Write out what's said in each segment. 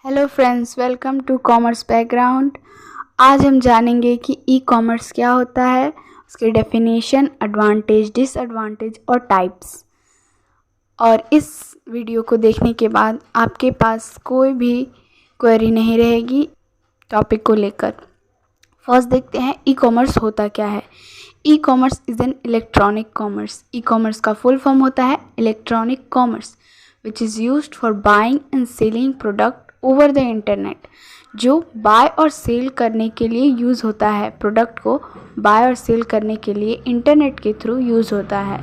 Hello friends, welcome to commerce background. आज हम जानेंगे कि ई कॉमर्स क्या होता है, उसके डेफिनेशन, एडवांटेज, डिसएडवांटेज और टाइप्स। और इस वीडियो को देखने के बाद आपके पास कोई भी क्वेरी नहीं रहेगी टॉपिक को लेकर। फर्स्ट देखते हैं ई कॉमर्स होता क्या है। E commerce is an electronic commerce. E commerce का फुल फॉर्म होता है electronic commerce which is used for buying and selling product over the internet. जो बाय और सेल करने के लिए यूज़ होता है, प्रोडक्ट को बाय और सेल करने के लिए इंटरनेट के थ्रू यूज़ होता है।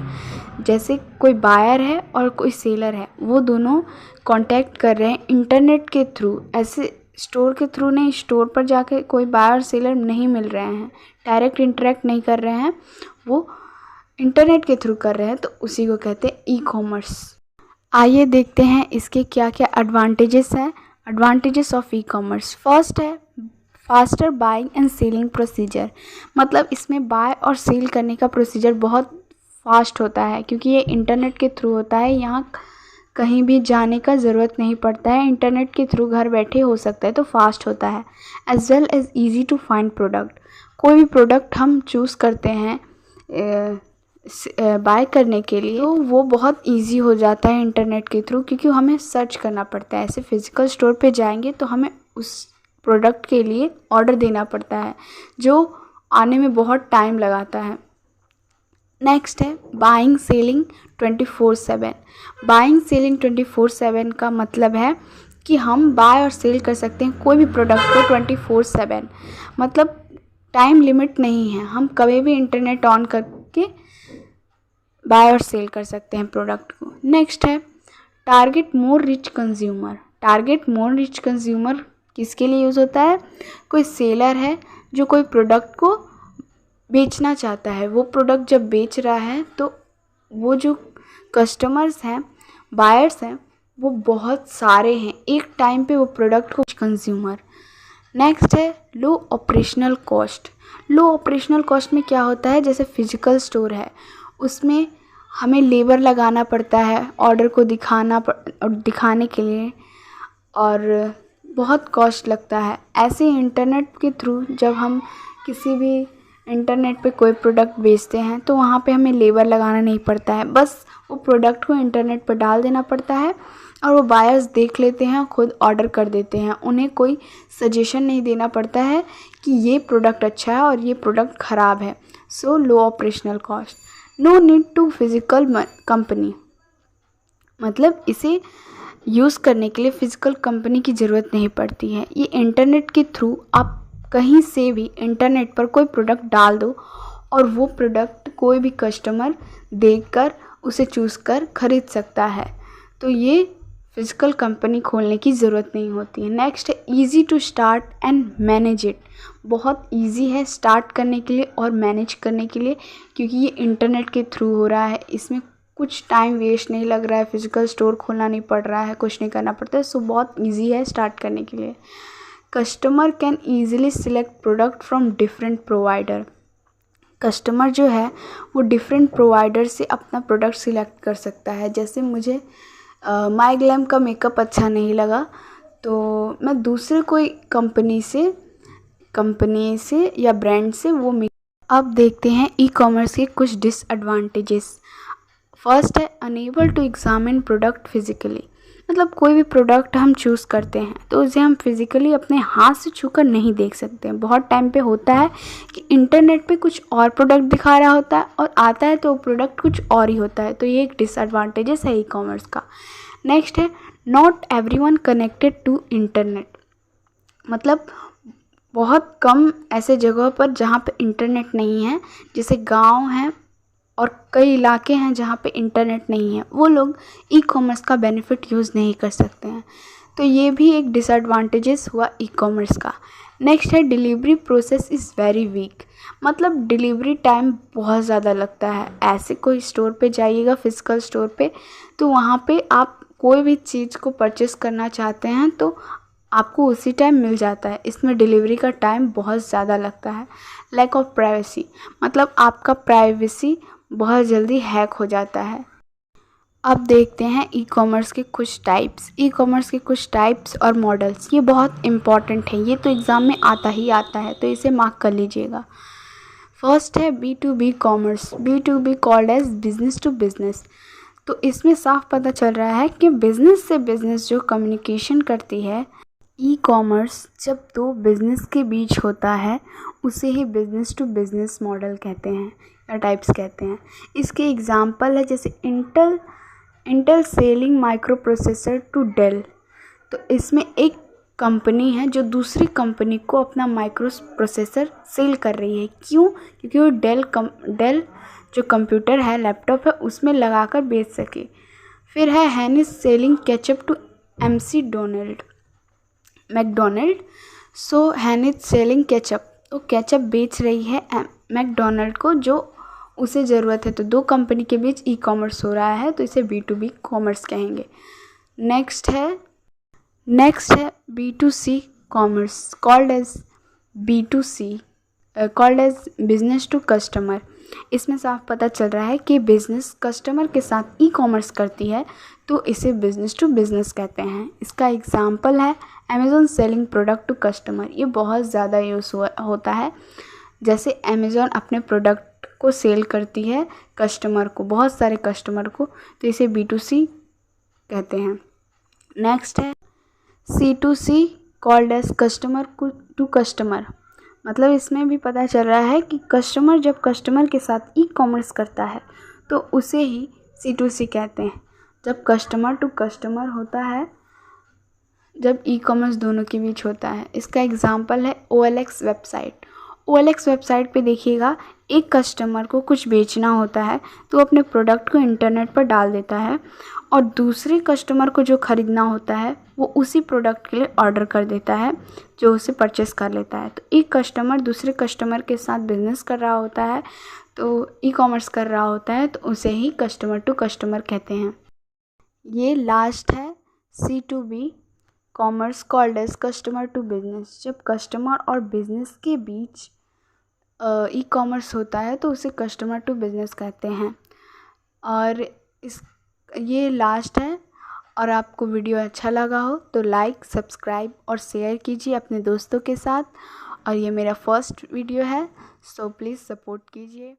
जैसे कोई बायर है और कोई सेलर है, वो दोनों कांटेक्ट कर रहे हैं इंटरनेट के थ्रू। ऐसे स्टोर के थ्रू नहीं, स्टोर पर जाके कोई बायर सेलर नहीं मिल रहे हैं, डायरेक्ट इंटरेक्ट नहीं कर रहे हैं, वो इंटरनेट के थ्रू कर रहे हैं, तो उसी को कहते हैं ई कॉमर्स। आइए देखते हैं इसके क्या क्या एडवांटेजेस हैं। Advantages of e commerce, first है faster buying and selling procedure. मतलब इसमें बाय और सेल करने का प्रोसीजर बहुत फास्ट होता है, क्योंकि ये इंटरनेट के थ्रू होता है। यहाँ कहीं भी जाने का ज़रूरत नहीं पड़ता है, इंटरनेट के थ्रू घर बैठे हो सकता है, तो फास्ट होता है। As well as easy to find product. कोई भी प्रोडक्ट हम चूज़ करते हैं बाय करने के लिए, तो वो बहुत इजी हो जाता है इंटरनेट के थ्रू, क्योंकि हमें सर्च करना पड़ता है। ऐसे फिज़िकल स्टोर पे जाएंगे तो हमें उस प्रोडक्ट के लिए ऑर्डर देना पड़ता है, जो आने में बहुत टाइम लगाता है। नेक्स्ट है बाइंग सेलिंग 24/7। बाइंग सेलिंग 24/7 का मतलब है कि हम बाय और सेल कर सकते हैं कोई भी प्रोडक्ट को 24/7। मतलब टाइम लिमिट नहीं है, हम कभी भी इंटरनेट ऑन करके बाय और सेल कर सकते हैं प्रोडक्ट को। नेक्स्ट है target more rich consumer. Target more rich consumer किसके लिए यूज़ होता है? कोई सेलर है जो कोई प्रोडक्ट को बेचना चाहता है, वो प्रोडक्ट जब बेच रहा है तो वो जो कस्टमर्स हैं, बायर्स हैं, वो बहुत सारे हैं, एक टाइम पे वो प्रोडक्ट को कंज्यूमर। नेक्स्ट है लो ऑपरेशनल कॉस्ट। लो ऑपरेशनल कॉस्ट में क्या होता है, जैसे फिजिकल स्टोर है, उसमें हमें लेबर लगाना पड़ता है ऑर्डर को दिखाने के लिए, और बहुत कॉस्ट लगता है। ऐसे इंटरनेट के थ्रू जब हम किसी भी इंटरनेट पे कोई प्रोडक्ट बेचते हैं तो वहाँ पे हमें लेबर लगाना नहीं पड़ता है, बस वो प्रोडक्ट को इंटरनेट पर डाल देना पड़ता है और वो बायर्स देख लेते हैं, खुद ऑर्डर कर देते हैं। उन्हें कोई सजेशन नहीं देना पड़ता है कि ये प्रोडक्ट अच्छा है और ये प्रोडक्ट ख़राब है। So low operational cost. No need to physical company. मतलब इसे यूज़ करने के लिए फ़िज़िकल कंपनी की ज़रूरत नहीं पड़ती है। ये इंटरनेट के थ्रू आप कहीं से भी इंटरनेट पर कोई प्रोडक्ट डाल दो और वो प्रोडक्ट कोई भी कस्टमर देखकर उसे चूज़ कर ख़रीद सकता है। तो ये फ़िज़िकल कंपनी खोलने की ज़रूरत नहीं होती है। नेक्स्ट है easy to start and manage it. बहुत ईजी है स्टार्ट करने के लिए और मैनेज करने के लिए, क्योंकि ये इंटरनेट के थ्रू हो रहा है। इसमें कुछ टाइम वेस्ट नहीं लग रहा है, फिज़िकल स्टोर खोलना नहीं पड़ रहा है, कुछ नहीं करना पड़ता है। सो बहुत ईजी है स्टार्ट करने के लिए। Customer can easily select product from different provider. Customer जो है वो डिफरेंट प्रोवाइडर से अपना प्रोडक्ट सिलेक्ट कर सकता है। जैसे मुझे माई ग्लैम का मेकअप अच्छा नहीं लगा, तो मैं दूसरे कोई कंपनी से या ब्रांड से वो अब देखते हैं ई कॉमर्स के कुछ डिसएडवांटेजेस। फर्स्ट है unable to examine product physically. मतलब कोई भी प्रोडक्ट हम चूज़ करते हैं तो उसे हम फिज़िकली अपने हाथ से छूकर नहीं देख सकते हैं। बहुत टाइम पे होता है कि इंटरनेट पे कुछ और प्रोडक्ट दिखा रहा होता है और आता है तो वो प्रोडक्ट कुछ और ही होता है। तो ये एक डिसएडवांटेजेस है ई कॉमर्स का। नेक्स्ट है not everyone connected to internet. मतलब बहुत कम ऐसे जगहों पर जहाँ पे इंटरनेट नहीं है, जैसे गांव हैं और कई इलाके हैं जहाँ पे इंटरनेट नहीं है, वो लोग ई कॉमर्स का बेनिफिट यूज़ नहीं कर सकते हैं। तो ये भी एक डिसएडवांटेजेस हुआ ई कॉमर्स का। नेक्स्ट है delivery process is very weak. मतलब डिलीवरी टाइम बहुत ज़्यादा लगता है। ऐसे कोई स्टोर पे जाइएगा, फिजिकल स्टोर पे, तो वहाँ पे आप कोई भी चीज़ को परचेस करना चाहते हैं तो आपको उसी टाइम मिल जाता है। इसमें डिलीवरी का टाइम बहुत ज़्यादा लगता है। Lack of privacy. मतलब आपका प्राइवेसी बहुत जल्दी हैक हो जाता है। अब देखते हैं ई कॉमर्स के कुछ टाइप्स और मॉडल्स। ये बहुत इम्पॉर्टेंट है, ये तो एग्ज़ाम में आता ही आता है, तो इसे मार्क कर लीजिएगा। फर्स्ट है B2B commerce, B2B called as business to business. तो इसमें साफ पता चल रहा है कि बिजनेस से बिजनेस जो कम्युनिकेशन करती है, ई कॉमर्स जब दो बिजनेस के बीच होता है उसे ही बिजनेस टू बिजनेस मॉडल कहते हैं या टाइप्स कहते हैं। इसके एग्जांपल है जैसे Intel selling microprocessor to Dell. तो इसमें एक कंपनी है जो दूसरी कंपनी को अपना माइक्रो प्रोसेसर सेल कर रही है। क्यों? क्योंकि वो डेल जो कंप्यूटर है, लैपटॉप है, उसमें लगाकर बेच सके। फिर है Heinz selling ketchup to MC McDonald. So Heinz selling ketchup, तो केचप बेच रही है मैकडोनल्ड को जो उसे ज़रूरत है। तो दो कंपनी के बीच ई कॉमर्स हो रहा है, तो इसे B2B कॉमर्स कहेंगे। नेक्स्ट है B2C commerce called as B2C called as business to customer. इसमें साफ पता चल रहा है कि बिजनेस कस्टमर के साथ ई कॉमर्स करती है, तो इसे बिजनेस टू बिजनेस कहते हैं। इसका एग्जाम्पल है Amazon selling product to customer. ये बहुत ज़्यादा यूज़ होता है। जैसे अमेज़ॉन अपने प्रोडक्ट को सेल करती है कस्टमर को, बहुत सारे कस्टमर को, तो इसे B2C कहते हैं। नेक्स्ट है C2C called as customer to customer. मतलब इसमें भी पता चल रहा है कि कस्टमर जब कस्टमर के साथ ई कॉमर्स करता है तो उसे ही C2C कहते हैं। जब कस्टमर टू कस्टमर होता है, जब ई कॉमर्स दोनों के बीच होता है। इसका एग्जांपल है OLX वेबसाइट। OLX वेबसाइट पे देखिएगा, एक कस्टमर को कुछ बेचना होता है तो वो अपने प्रोडक्ट को इंटरनेट पर डाल देता है और दूसरे कस्टमर को जो ख़रीदना होता है वो उसी प्रोडक्ट के लिए ऑर्डर कर देता है, जो उसे परचेस कर लेता है। तो एक कस्टमर दूसरे कस्टमर के साथ बिजनेस कर रहा होता है, तो ई कॉमर्स कर रहा होता है, तो उसे ही कस्टमर टू कस्टमर कहते हैं। ये लास्ट है C2B commerce called as customer to business. जब कस्टमर और बिजनेस के बीच ई कॉमर्स होता है तो उसे कस्टमर टू बिजनेस कहते हैं। और ये लास्ट है। और आपको वीडियो अच्छा लगा हो तो लाइक, सब्सक्राइब और शेयर कीजिए अपने दोस्तों के साथ। और ये मेरा फर्स्ट वीडियो है, सो प्लीज़ सपोर्ट कीजिए।